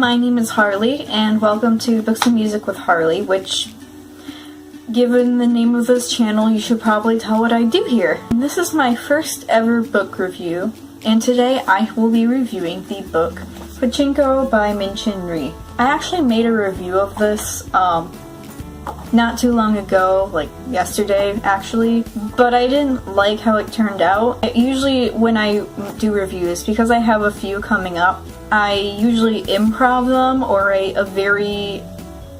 my name is Harley, and welcome to Books and Music with Harley, which, given the name of this channel, you should probably tell what I do here. And this is my first ever book review, and today I will be reviewing the book Pachinko by Min-Chin Ri. I actually made a review of this not too long ago, like yesterday actually, but I didn't like how it turned out. Usually when I do reviews, because I have a few coming up, I usually improv them or a very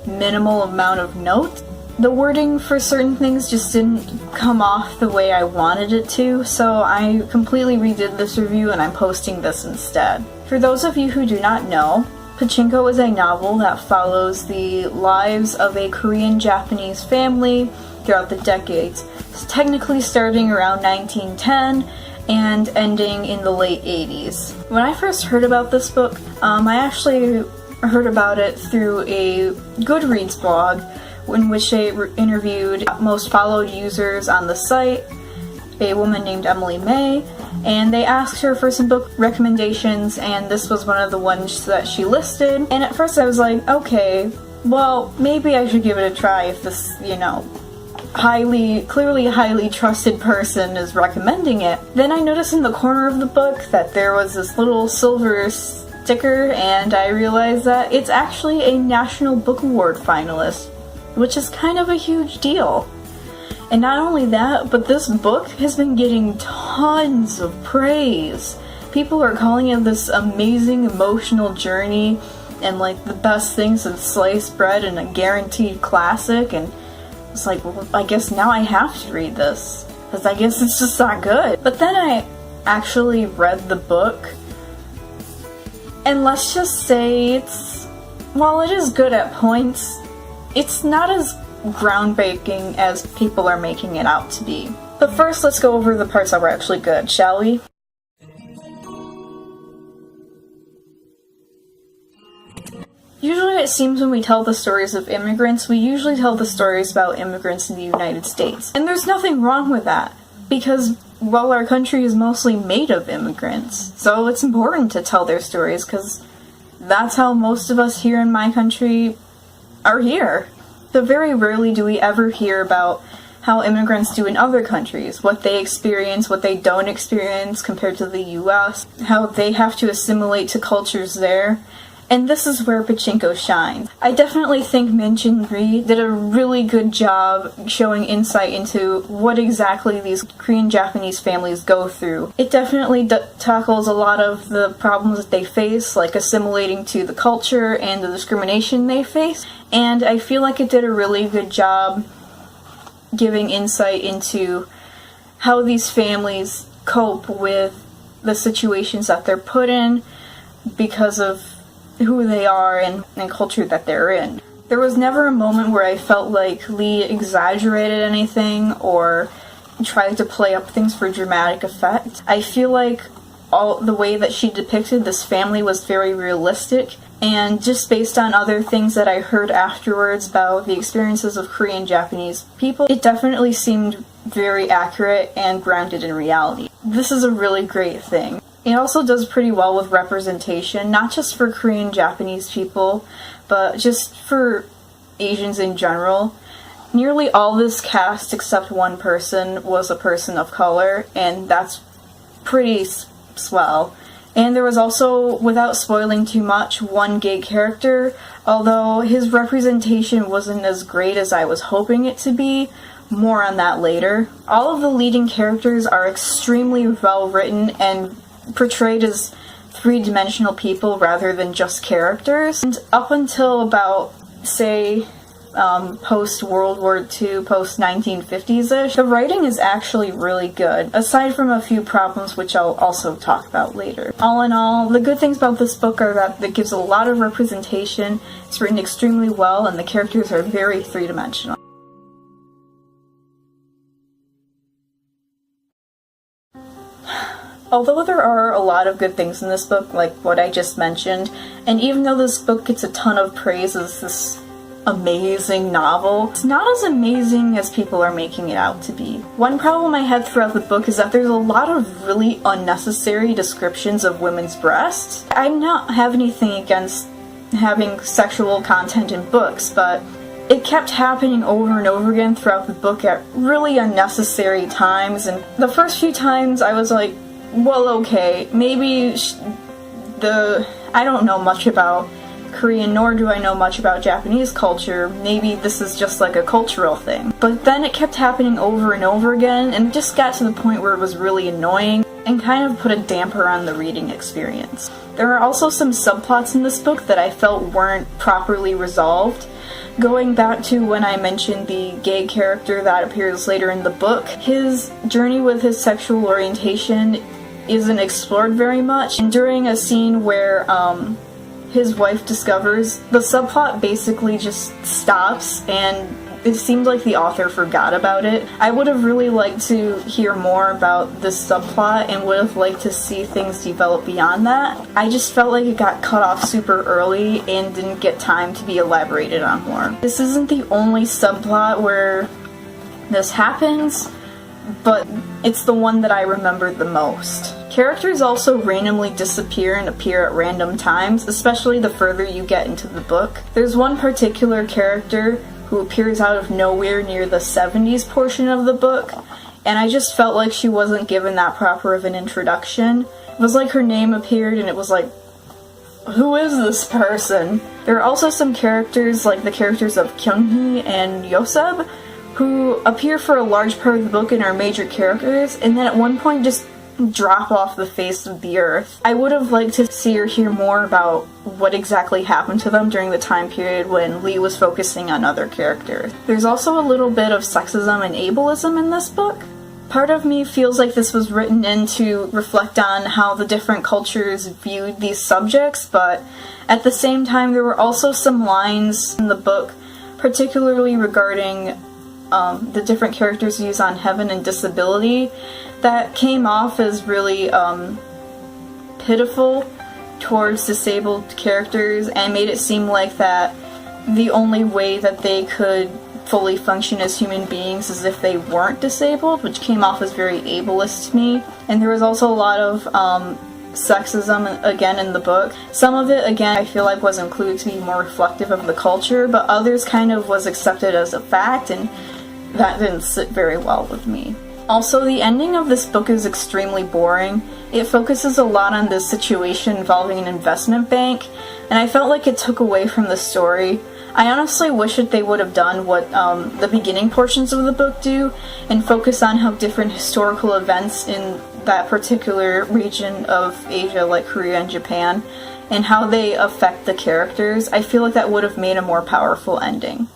minimal amount of notes. The wording for certain things just didn't come off the way I wanted it to, so I completely redid this review and I'm posting this instead. For those of you who do not know, Pachinko is a novel that follows the lives of a Korean-Japanese family throughout the decades, technically starting around 1910 and ending in the late 80s. When I first heard about this book, I actually heard about it through a Goodreads blog in which they interviewed most followed users on the site, a woman named Emily May, and they asked her for some book recommendations, and this was one of the ones that she listed. And at first I was like, okay, well, maybe I should give it a try if this, clearly highly trusted person is recommending it. Then I noticed in the corner of the book that there was this little silver sticker, and I realized that it's actually a National Book Award finalist, which is kind of a huge deal. And not only that, but this book has been getting tons of praise. People are calling it this amazing emotional journey and like the best thing since sliced bread and a guaranteed classic, and it's like, well, I guess now I have to read this, because I guess it's just that good. But then I actually read the book, and let's just say while it is good at points, it's not as groundbreaking as people are making it out to be. But first, let's go over the parts that were actually good, shall we? Usually it seems when we tell the stories of immigrants, we usually tell the stories about immigrants in the United States. And there's nothing wrong with that, because, well, our country is mostly made of immigrants. So it's important to tell their stories, because that's how most of us here in my country are here. So very rarely do we ever hear about how immigrants do in other countries, what they experience, what they don't experience compared to the US, how they have to assimilate to cultures there. And this is where Pachinko shines. I definitely think Min-Chin Ri did a really good job showing insight into what exactly these Korean-Japanese families go through. It definitely tackles a lot of the problems that they face, like assimilating to the culture and the discrimination they face. And I feel like it did a really good job giving insight into how these families cope with the situations that they're put in because of who they are and culture that they're in. There was never a moment where I felt like Lee exaggerated anything or tried to play up things for dramatic effect. I feel like all the way that she depicted this family was very realistic, and just based on other things that I heard afterwards about the experiences of Korean Japanese people, it definitely seemed very accurate and grounded in reality. This is a really great thing. It also does pretty well with representation, not just for Korean Japanese people, but just for Asians in general. Nearly all this cast except one person was a person of color, and that's pretty swell. And there was also, without spoiling too much, one gay character, although his representation wasn't as great as I was hoping it to be. More on that later. All of the leading characters are extremely well written and portrayed as three-dimensional people rather than just characters. And up until about, say, post-World War II, post-1950s-ish, the writing is actually really good, aside from a few problems which I'll also talk about later. All in all, the good things about this book are that it gives a lot of representation, it's written extremely well, and the characters are very three-dimensional. Although there are a lot of good things in this book, like what I just mentioned, and even though this book gets a ton of praise as this amazing novel, it's not as amazing as people are making it out to be. One problem I had throughout the book is that there's a lot of really unnecessary descriptions of women's breasts. I don't have anything against having sexual content in books, but it kept happening over and over again throughout the book at really unnecessary times, and the first few times I was like, well, okay, maybe I don't know much about Korean, nor do I know much about Japanese culture. Maybe this is just like a cultural thing. But then it kept happening over and over again, and it just got to the point where it was really annoying and kind of put a damper on the reading experience. There are also some subplots in this book that I felt weren't properly resolved. Going back to when I mentioned the gay character that appears later in the book, his journey with his sexual orientation isn't explored very much, and during a scene where his wife discovers, the subplot basically just stops, and it seemed like the author forgot about it. I would have really liked to hear more about this subplot and would have liked to see things develop beyond that. I just felt like it got cut off super early and didn't get time to be elaborated on more. This isn't the only subplot where this happens, but it's the one that I remember the most. Characters also randomly disappear and appear at random times, especially the further you get into the book. There's one particular character who appears out of nowhere near the 70s portion of the book, and I just felt like she wasn't given that proper of an introduction. It was like her name appeared and it was like, who is this person? There are also some characters, like the characters of Kyunghee and Yoseb, who appear for a large part of the book and are major characters, and then at one point just drop off the face of the earth. I would have liked to see or hear more about what exactly happened to them during the time period when Lee was focusing on other characters. There's also a little bit of sexism and ableism in this book. Part of me feels like this was written in to reflect on how the different cultures viewed these subjects, but at the same time there were also some lines in the book, particularly regarding the different characters' views on heaven and disability, that came off as really pitiful towards disabled characters and made it seem like that the only way that they could fully function as human beings is if they weren't disabled, which came off as very ableist to me. And there was also a lot of sexism again in the book. Some of it, again, I feel like was included to be more reflective of the culture, but others kind of was accepted as a fact, and that didn't sit very well with me. Also, the ending of this book is extremely boring. It focuses a lot on this situation involving an investment bank, and I felt like it took away from the story. I honestly wish that they would have done what the beginning portions of the book do, and focus on how different historical events in that particular region of Asia, like Korea and Japan, and how they affect the characters. I feel like that would have made a more powerful ending.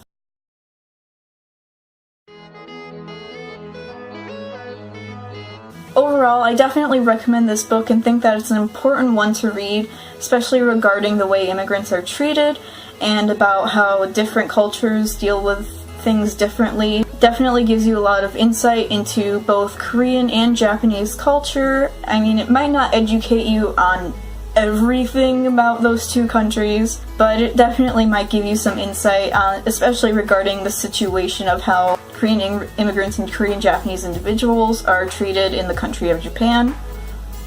Overall, I definitely recommend this book and think that it's an important one to read, especially regarding the way immigrants are treated and about how different cultures deal with things differently. Definitely gives you a lot of insight into both Korean and Japanese culture. I mean, it might not educate you on everything about those two countries, but it definitely might give you some insight on, especially regarding the situation of how Korean immigrants and Korean Japanese individuals are treated in the country of Japan.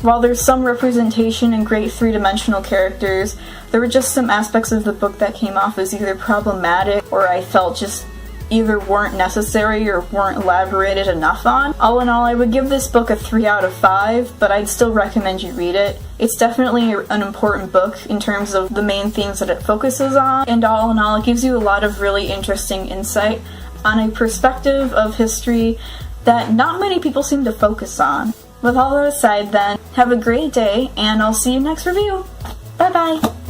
While there's some representation and great three-dimensional characters, there were just some aspects of the book that came off as either problematic or I felt just either weren't necessary or weren't elaborated enough on. All in all, I would give this book a 3 out of 5, but I'd still recommend you read it. It's definitely an important book in terms of the main themes that it focuses on, and all in all, it gives you a lot of really interesting insight on a perspective of history that not many people seem to focus on. With all that aside then, have a great day, and I'll see you next review. Bye bye!